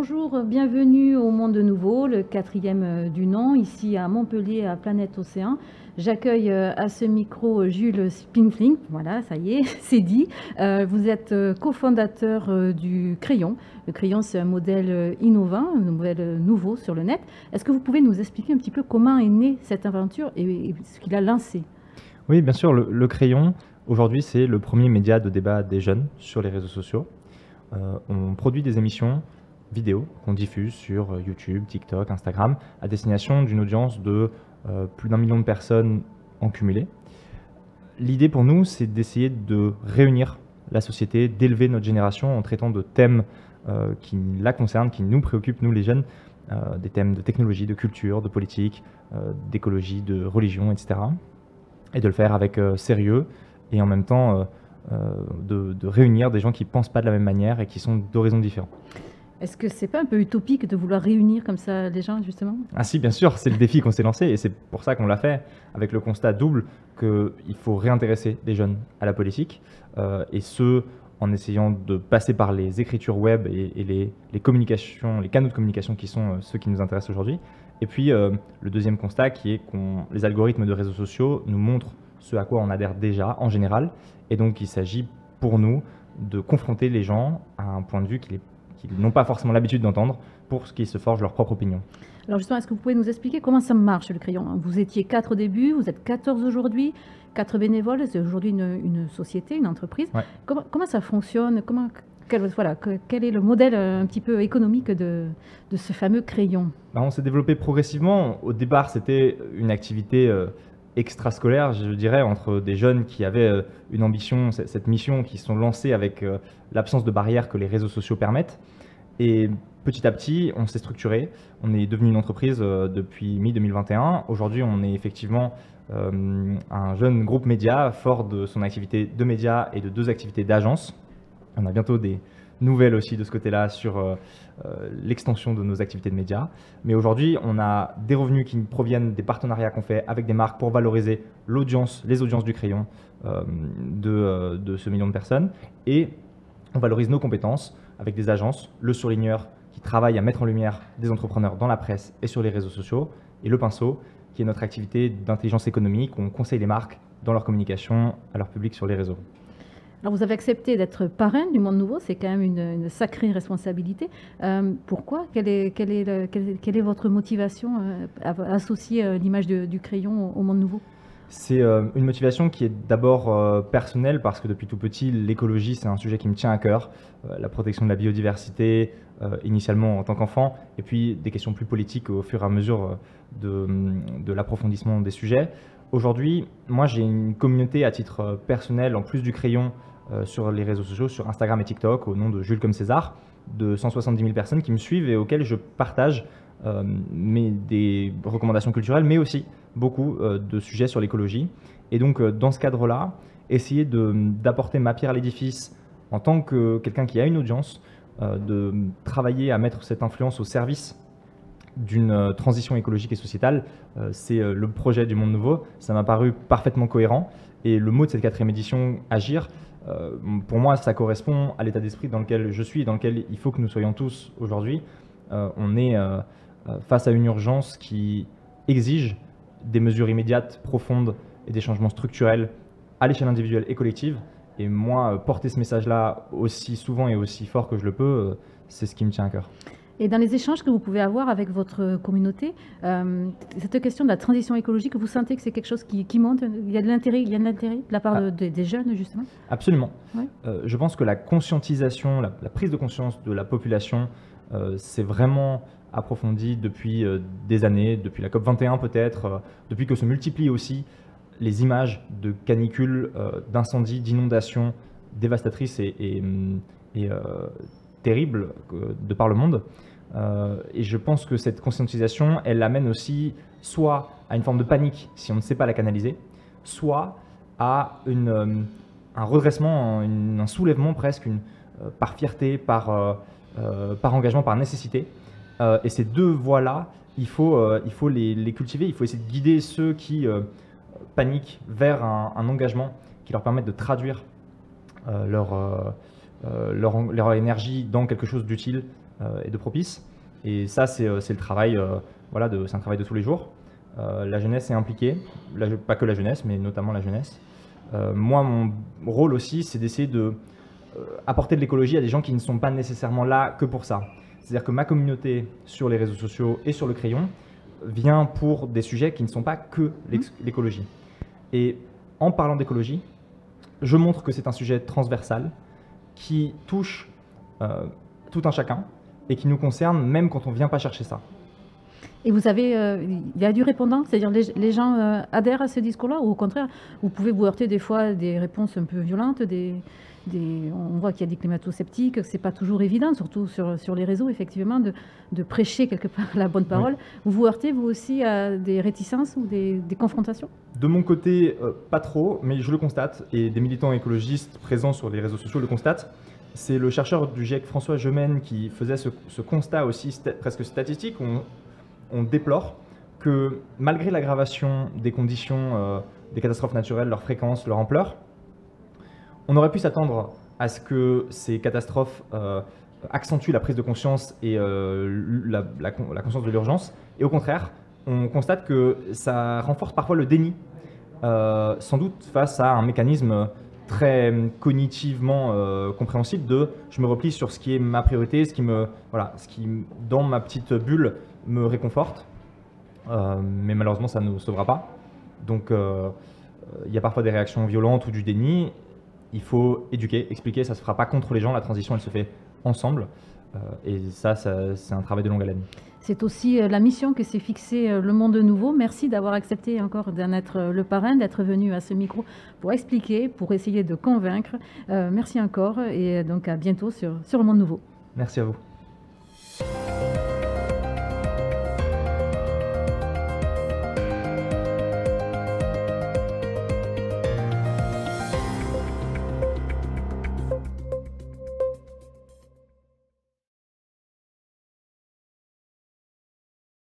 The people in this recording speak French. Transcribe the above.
Bonjour, bienvenue au Monde Nouveau, le quatrième du nom, ici à Montpellier, à Planète Océan. J'accueille à ce micro Jules Spinfling, voilà, ça y est, c'est dit. Vous êtes cofondateur du Crayon. Le Crayon, c'est un modèle innovant, un modèle nouveau sur le net. Est-ce que vous pouvez nous expliquer un petit peu comment est née cette aventure et ce qu'il a lancé? Oui, bien sûr, le Crayon, aujourd'hui, c'est le premier média de débat des jeunes sur les réseaux sociaux. On produit des émissions vidéo qu'on diffuse sur YouTube, TikTok, Instagram, à destination d'une audience de plus d'1 million de personnes en cumulé. L'idée pour nous, c'est d'essayer de réunir la société, d'élever notre génération en traitant de thèmes qui la concernent, qui nous préoccupent, nous les jeunes, des thèmes de technologie, de culture, de politique, d'écologie, de religion, etc. Et de le faire avec sérieux et en même temps de réunir des gens qui ne pensent pas de la même manière et qui sont d'horizons différents. Est-ce que c'est pas un peu utopique de vouloir réunir comme ça les gens, justement? Ah si, bien sûr, c'est le défi qu'on s'est lancé et c'est pour ça qu'on l'a fait, avec le constat double qu'il faut réintéresser les jeunes à la politique, et ce, en essayant de passer par les écritures web et les communications, les canaux de communication qui sont ceux qui nous intéressent aujourd'hui. Et puis, le deuxième constat qui est que les algorithmes de réseaux sociaux nous montrent ce à quoi on adhère déjà, en général, et donc il s'agit pour nous de confronter les gens à un point de vue qu'ils n'ont pas forcément l'habitude d'entendre pour qu'ils se forgent leur propre opinion. Alors justement, est-ce que vous pouvez nous expliquer comment ça marche le Crayon? Vous étiez 4 au début, vous êtes 14 aujourd'hui, 4 bénévoles, c'est aujourd'hui une société, une entreprise. Ouais. Comment ça fonctionne? Quel est le modèle un petit peu économique de ce fameux Crayon? On s'est développé progressivement. Au départ, c'était une activité extrascolaire, je dirais, entre des jeunes qui avaient une ambition, cette mission, qui se sont lancés avec l'absence de barrières que les réseaux sociaux permettent. Et petit à petit, on s'est structuré. On est devenu une entreprise depuis mi-2021. Aujourd'hui, on est effectivement un jeune groupe média fort de son activité de média et de 2 activités d'agence. On a bientôt des nouvelles aussi de ce côté-là sur l'extension de nos activités de médias. Mais aujourd'hui, on a des revenus qui proviennent des partenariats qu'on fait avec des marques pour valoriser l'audience, les audiences du Crayon de ce million de personnes. Et on valorise nos compétences avec des agences, le Surligneur qui travaille à mettre en lumière des entrepreneurs dans la presse et sur les réseaux sociaux, et le Pinceau qui est notre activité d'intelligence économique où on conseille les marques dans leur communication à leur public sur les réseaux. Alors vous avez accepté d'être parrain du Monde Nouveau, c'est quand même une sacrée responsabilité. Pourquoi? Quelle est votre motivation à associer l'image du Crayon au Monde Nouveau? C'est une motivation qui est d'abord personnelle parce que depuis tout petit, l'écologie, c'est un sujet qui me tient à cœur. La protection de la biodiversité, initialement en tant qu'enfant, et puis des questions plus politiques au fur et à mesure de l'approfondissement des sujets. Aujourd'hui, moi, j'ai une communauté à titre personnel, en plus du Crayon, sur les réseaux sociaux, sur Instagram et TikTok, au nom de Jules comme César, de 170 000 personnes qui me suivent et auxquelles je partage des recommandations culturelles, mais aussi beaucoup de sujets sur l'écologie. Et donc, dans ce cadre-là, essayer d'apporter ma pierre à l'édifice en tant que quelqu'un qui a une audience, de travailler à mettre cette influence au service d'une transition écologique et sociétale, c'est le projet du Monde Nouveau. Ça m'a paru parfaitement cohérent. Et le mot de cette 4e édition, agir, pour moi, ça correspond à l'état d'esprit dans lequel je suis et dans lequel il faut que nous soyons tous aujourd'hui. On est face à une urgence qui exige des mesures immédiates, profondes et des changements structurels à l'échelle individuelle et collective. Et moi, porter ce message-là aussi souvent et aussi fort que je le peux, c'est ce qui me tient à cœur. Et dans les échanges que vous pouvez avoir avec votre communauté, cette question de la transition écologique, vous sentez que c'est quelque chose qui monte? Il y a de l'intérêt de la part des jeunes, justement? Absolument. Ouais. Je pense que la conscientisation, la prise de conscience de la population, c'est vraiment approfondie depuis des années, depuis la COP21 peut-être, depuis que se multiplient aussi les images de canicules, d'incendies, d'inondations dévastatrices et terribles de par le monde. Et je pense que cette conscientisation, elle amène aussi soit à une forme de panique si on ne sait pas la canaliser, soit à un redressement, un soulèvement presque, par fierté, par engagement, par nécessité. Et ces 2 voies-là, il faut les cultiver, il faut essayer de guider ceux qui paniquent vers un engagement qui leur permette de traduire leur énergie dans quelque chose d'utile et de propice. Et ça, c'est le travail, voilà, c'est un travail de tous les jours. La jeunesse est impliquée, pas que la jeunesse, mais notamment la jeunesse. Moi, mon rôle aussi, c'est d'essayer de apporter de l'écologie à des gens qui ne sont pas nécessairement là que pour ça. C'est-à-dire que ma communauté sur les réseaux sociaux et sur le crayon vient pour des sujets qui ne sont pas que l'écologie. Et en parlant d'écologie, je montre que c'est un sujet transversal qui touche tout un chacun et qui nous concerne même quand on ne vient pas chercher ça. Et vous avez, il y a du répondant, c'est-à-dire les gens adhèrent à ce discours-là, ou au contraire, vous pouvez vous heurter des fois à des réponses un peu violentes, on voit qu'il y a des climato-sceptiques, que ce n'est pas toujours évident, surtout sur les réseaux, effectivement, de prêcher quelque part la bonne parole. Oui. Vous vous heurtez, vous aussi, à des réticences ou des confrontations? De mon côté, pas trop, mais je le constate, et des militants écologistes présents sur les réseaux sociaux le constatent. C'est le chercheur du GIEC, François Gemène, qui faisait ce constat aussi presque statistique. On déplore que malgré l'aggravation des conditions des catastrophes naturelles, leur fréquence, leur ampleur, on aurait pu s'attendre à ce que ces catastrophes accentuent la prise de conscience et la conscience de l'urgence. Et au contraire, on constate que ça renforce parfois le déni, sans doute face à un mécanisme très cognitivement compréhensible de je me replie sur ce qui est ma priorité, ce qui dans ma petite bulle me réconforte, mais malheureusement ça ne nous sauvera pas. Donc il y a parfois des réactions violentes ou du déni. Il faut éduquer, expliquer, ça ne se fera pas contre les gens, la transition elle se fait ensemble, et ça c'est un travail de longue haleine. C'est aussi la mission que s'est fixée Le Monde Nouveau. Merci d'avoir accepté encore d'en être le parrain, d'être venu à ce micro pour expliquer, pour essayer de convaincre. Merci encore, et donc à bientôt sur Le Monde Nouveau. Merci à vous.